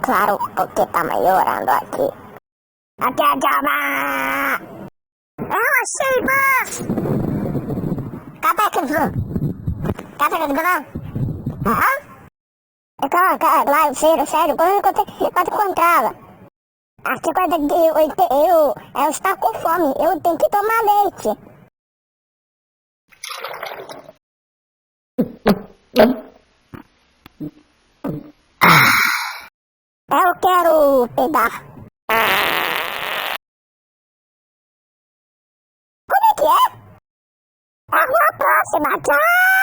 claro, porque tá melhorando aqui. Aqui é a Java! Eu achei, mas... Cadê que não? Lá, sério, quando encontrava. Aqui quando eu estava com fome, eu tenho que tomar leite. Eu quero pegar. Como é que é? Até a próxima, tchau!